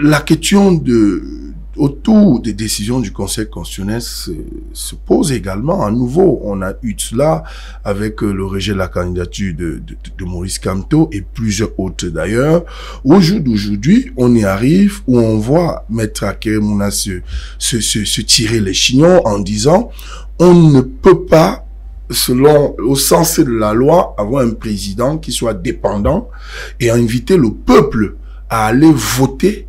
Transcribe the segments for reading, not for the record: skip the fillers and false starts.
la question autour des décisions du Conseil constitutionnel se pose également. À nouveau, on a eu cela avec le rejet de la candidature de Maurice Kamto et plusieurs autres d'ailleurs. Au jour d'aujourd'hui, on y arrive où on voit Maître Akerimuna se tirer les chignons en disant on ne peut pas, selon au sens de la loi, avoir un président qui soit dépendant et inviter le peuple à aller voter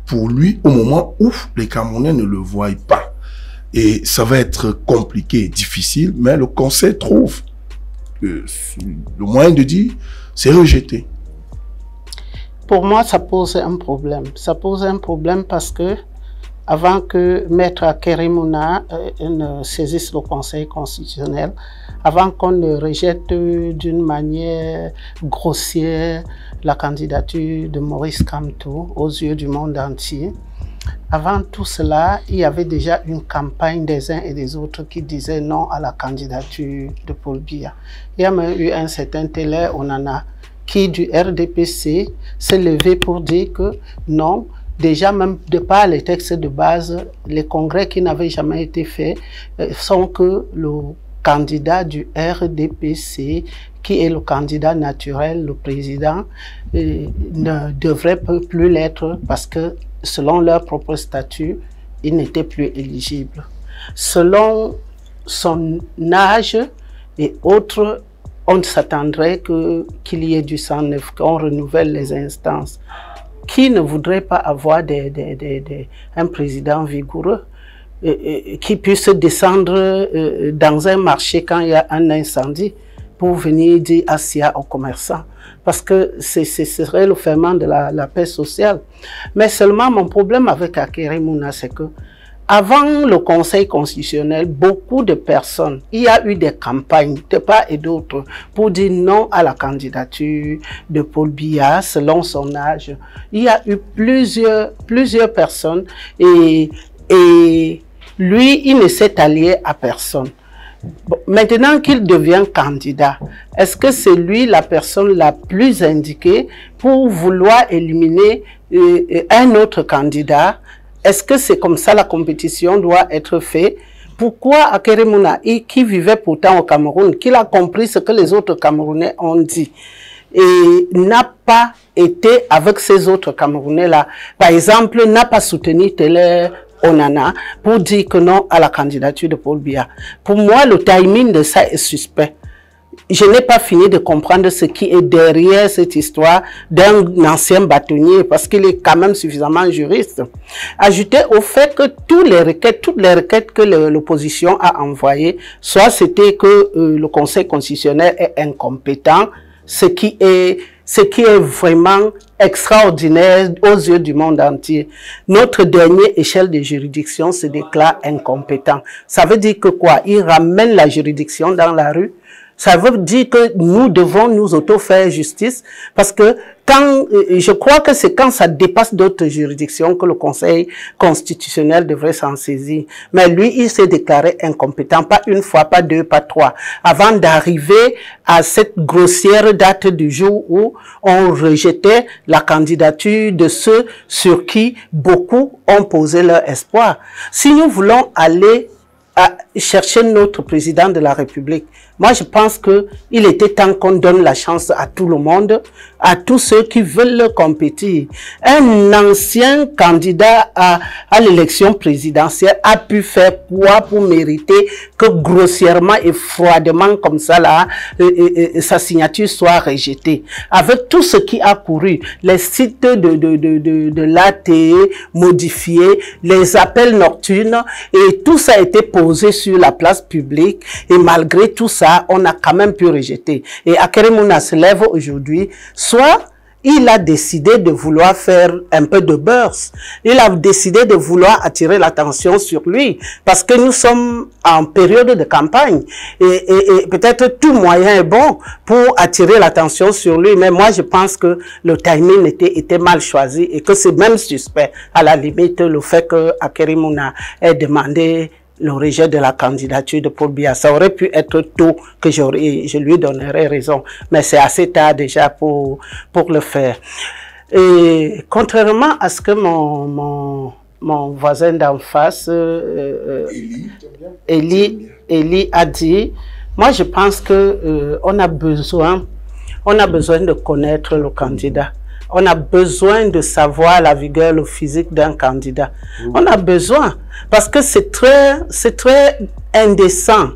pour lui au moment où les Camerounais ne le voient pas. Et ça va être compliqué, difficile, mais le Conseil trouve le moyen de dire c'est rejeté. Pour moi, ça pose un problème. Ça pose un problème parce que avant que Maître Akerimuna ne saisisse le Conseil constitutionnel, avant qu'on ne rejette d'une manière grossière la candidature de Maurice Kamto aux yeux du monde entier, avant tout cela, il y avait déjà une campagne des uns et des autres qui disaient non à la candidature de Paul Biya. Il y a même eu un certain Télé Onana qui du RDPC s'est levé pour dire que non, déjà même de par les textes de base, les congrès qui n'avaient jamais été faits sont que le candidat du RDPC, qui est le candidat naturel, le président, ne devrait plus l'être parce que selon leur propre statut, il n'était plus éligible. Selon son âge et autres, on s'attendrait qu'il y ait du sang neuf, qu'on renouvelle les instances. Qui ne voudrait pas avoir un président vigoureux qui puisse descendre dans un marché quand il y a un incendie pour venir dire assia aux commerçants? Parce que ce serait le ferment de la paix sociale. Mais seulement mon problème avec Akerimuna, c'est que avant le Conseil constitutionnel, beaucoup de personnes, il y a eu des campagnes de part et d'autre pour dire non à la candidature de Paul Biya selon son âge. Il y a eu plusieurs personnes et lui, il ne s'est allié à personne. Bon, maintenant qu'il devient candidat, est-ce que c'est lui la personne la plus indiquée pour vouloir éliminer un autre candidat? Est-ce que c'est comme ça la compétition doit être faite? Pourquoi Akerimuna, qui vivait pourtant au Cameroun, qu'il a compris ce que les autres Camerounais ont dit, et n'a pas été avec ces autres Camerounais-là, par exemple, n'a pas soutenu Télé Onana pour dire que non à la candidature de Paul Biya? Pour moi, le timing de ça est suspect. Je n'ai pas fini de comprendre ce qui est derrière cette histoire d'un ancien bâtonnier, parce qu'il est quand même suffisamment juriste. Ajouté au fait que toutes les requêtes que l'opposition a envoyées, soit c'était que le Conseil constitutionnel est incompétent, ce qui est vraiment extraordinaire aux yeux du monde entier. Notre dernière échelle de juridiction se déclare incompétent. Ça veut dire que quoi? Il ramène la juridiction dans la rue. Ça veut dire que nous devons nous auto-faire justice, parce que je crois que c'est quand ça dépasse d'autres juridictions que le Conseil constitutionnel devrait s'en saisir. Mais lui, il s'est déclaré incompétent, pas une fois, pas deux, pas trois, avant d'arriver à cette grossière date du jour où on rejetait la candidature de ceux sur qui beaucoup ont posé leur espoir. Si nous voulons aller à chercher notre président de la République, moi je pense que il était temps qu'on donne la chance à tout le monde, à tous ceux qui veulent compétir. Un ancien candidat à l'élection présidentielle a pu faire poids pour mériter que grossièrement et froidement comme ça là, sa signature soit rejetée. Avec tout ce qui a couru, les sites de l'ATE modifiés, les appels nocturnes, et tout ça a été posé sur la place publique, et malgré tout ça, on a quand même pu rejeter. Et Akerimuna se lève aujourd'hui, soit il a décidé de vouloir faire un peu de buzz. Il a décidé de vouloir attirer l'attention sur lui, parce que nous sommes en période de campagne, et peut-être tout moyen est bon pour attirer l'attention sur lui, mais moi je pense que le timing était mal choisi, et que c'est même suspect, à la limite, le fait que Akerimuna ait demandé le rejet de la candidature de Paul Biya. Ça aurait pu être tôt que je lui donnerais raison, mais c'est assez tard déjà pour le faire. Et contrairement à ce que mon voisin d'en face, Eli a dit, moi je pense que on a besoin de connaître le candidat. On a besoin de savoir la vigueur, le physique d'un candidat. On a besoin, parce que c'est très indécent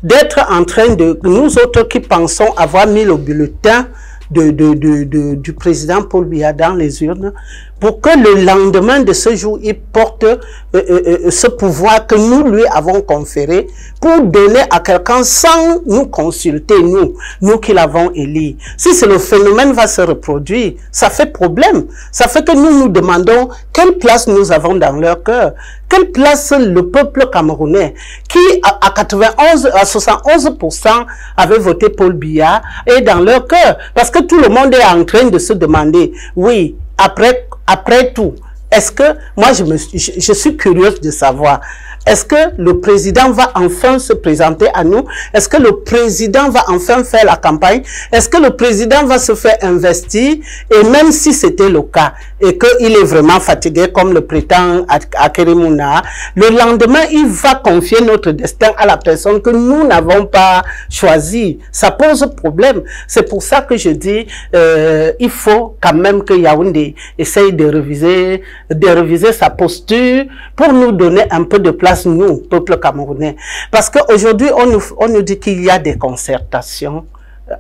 d'être en train de, nous autres qui pensons avoir mis le bulletin du président Paul Biya dans les urnes, pour que le lendemain de ce jour, il porte ce pouvoir que nous lui avons conféré pour donner à quelqu'un sans nous consulter, nous qui l'avons élu. Si le phénomène va se reproduire, ça fait problème. Ça fait que nous nous demandons quelle place nous avons dans leur cœur. Quelle place le peuple camerounais qui à 71% avait voté Paul Biya est dans leur cœur. Parce que tout le monde est en train de se demander, oui, après tout, est-ce que, moi je suis curieuse de savoir, est-ce que le président va enfin se présenter à nous? Est-ce que le président va enfin faire la campagne? Est-ce que le président va se faire investir? Et même si c'était le cas, et qu'il est vraiment fatigué, comme le prétend Akerimuna, le lendemain, il va confier notre destin à la personne que nous n'avons pas choisie. Ça pose problème. C'est pour ça que je dis, il faut quand même que Yaoundé essaye de réviser sa posture pour nous donner un peu de place, nous, peuple camerounais. Parce qu'aujourd'hui, on nous dit qu'il y a des concertations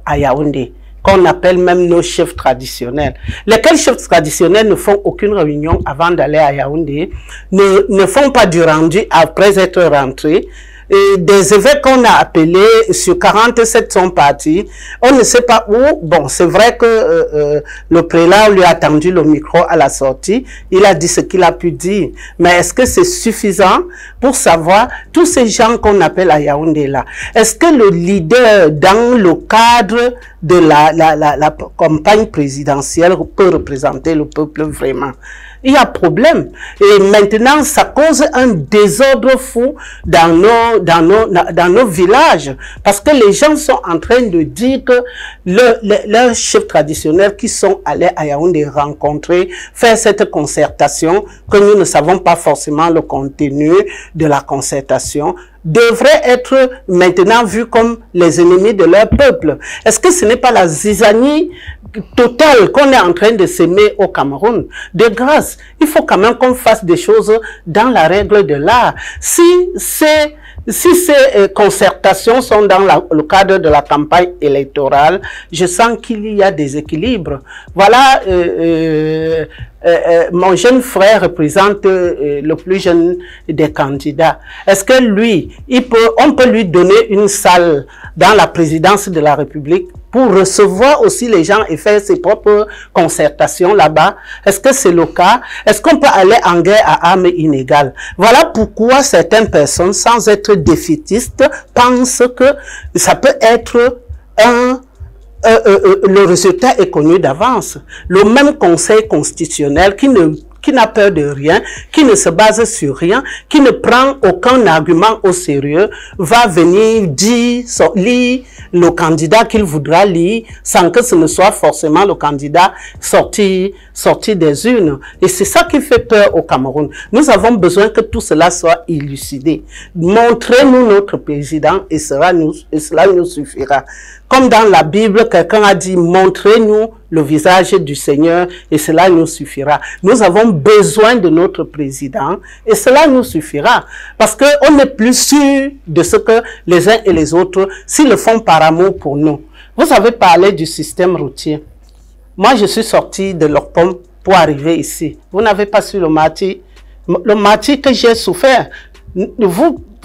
à Yaoundé, qu'on appelle même nos chefs traditionnels. Lesquels chefs traditionnels ne font aucune réunion avant d'aller à Yaoundé, ne font pas du rendu après être rentrés. Et des évêques qu'on a appelés, sur 47 sont partis. On ne sait pas où. Bon, c'est vrai que le prélat lui a tendu le micro à la sortie. Il a dit ce qu'il a pu dire. Mais est-ce que c'est suffisant pour savoir tous ces gens qu'on appelle à Yaoundé là? Est-ce que le leader dans le cadre de la campagne présidentielle peut représenter le peuple vraiment? Il y a problème. Et maintenant, ça cause un désordre fou dans nos villages. Parce que les gens sont en train de dire que leurs chefs traditionnels qui sont allés à Yaoundé rencontrer, faire cette concertation, que nous ne savons pas forcément le contenu de la concertation, devraient être maintenant vus comme les ennemis de leur peuple. Est-ce que ce n'est pas la zizanie totale qu'on est en train de s'aimer au Cameroun? De grâce, il faut quand même qu'on fasse des choses dans la règle de l'art. Si ces concertations sont dans le cadre de la campagne électorale, je sens qu'il y a des équilibres. Voilà, mon jeune frère représente le plus jeune des candidats. Est-ce que lui, on peut lui donner une salle dans la présidence de la République pour recevoir aussi les gens et faire ses propres concertations là-bas? Est-ce que c'est le cas? Est-ce qu'on peut aller en guerre à armes inégales? Voilà pourquoi certaines personnes, sans être défaitistes, pensent que ça peut être le résultat est connu d'avance. Le même Conseil constitutionnel qui n'a peur de rien, qui ne se base sur rien, qui ne prend aucun argument au sérieux, va venir lire le candidat qu'il voudra lire, sans que ce ne soit forcément le candidat sorti des urnes. Et c'est ça qui fait peur au Cameroun. Nous avons besoin que tout cela soit élucidé. Montrez-nous notre président et cela nous suffira. Comme dans la Bible, quelqu'un a dit, montrez-nous le visage du Seigneur et cela nous suffira. Nous avons besoin de notre président et cela nous suffira. Parce qu'on n'est plus sûr de ce que les uns et les autres, s'ils le font par amour pour nous. Vous avez parlé du système routier. Moi, je suis sorti de l'Orpom pour arriver ici. Vous n'avez pas su le martyre que j'ai souffert.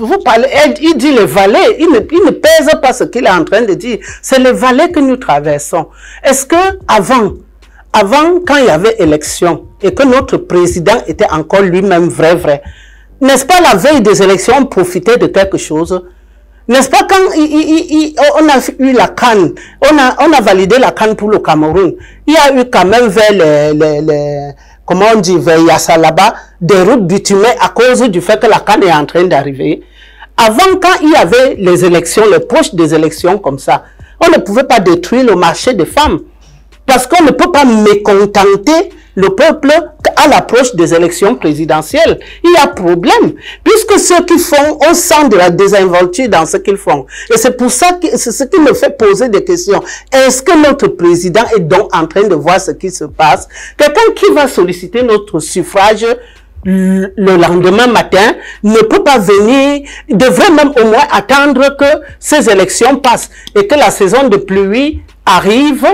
Vous parlez, il dit les vallées, il ne pèse pas ce qu'il est en train de dire. C'est les vallées que nous traversons. Est-ce que avant, quand il y avait élection et que notre président était encore lui-même vrai, n'est-ce pas la veille des élections, on profitait de quelque chose? N'est-ce pas quand on a eu la CAN, on a validé la CAN pour le Cameroun, il y a eu quand même vers comment on dit, vers Yassa là-bas, des routes bitumées à cause du fait que la CAN est en train d'arriver. Avant, quand il y avait les élections, les proches des élections comme ça, on ne pouvait pas détruire le marché des femmes. Parce qu'on ne peut pas mécontenter le peuple à l'approche des élections présidentielles. Il y a problème, puisque ceux qui font, on sent de la désinvolture dans ce qu'ils font. Et c'est pour ça que c'est ce qui me fait poser des questions. Est-ce que notre président est donc en train de voir ce qui se passe? Quelqu'un qui va solliciter notre suffrage le lendemain matin ne peut pas venir, devrait même au moins attendre que ces élections passent et que la saison de pluie arrive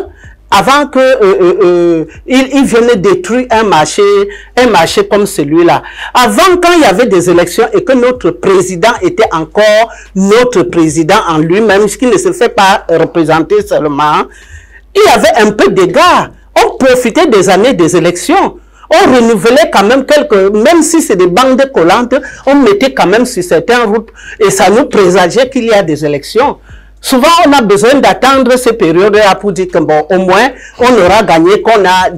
avant que il vienne détruire un marché comme celui-là. Avant, quand il y avait des élections et que notre président était encore notre président en lui-même, ce qui ne se fait pas représenter seulement, il y avait un peu d'égard. On profitait des années des élections. On renouvelait quand même même si c'est des bandes collantes, on mettait quand même sur certaines routes et ça nous présageait qu'il y a des élections. Souvent, on a besoin d'attendre ces périodes-là pour dire que bon, au moins, on aura gagné, qu'on a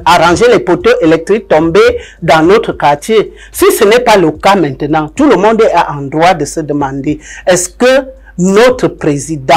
arrangé les poteaux électriques tombés dans notre quartier. Si ce n'est pas le cas maintenant, tout le monde est en droit de se demander, est-ce que notre président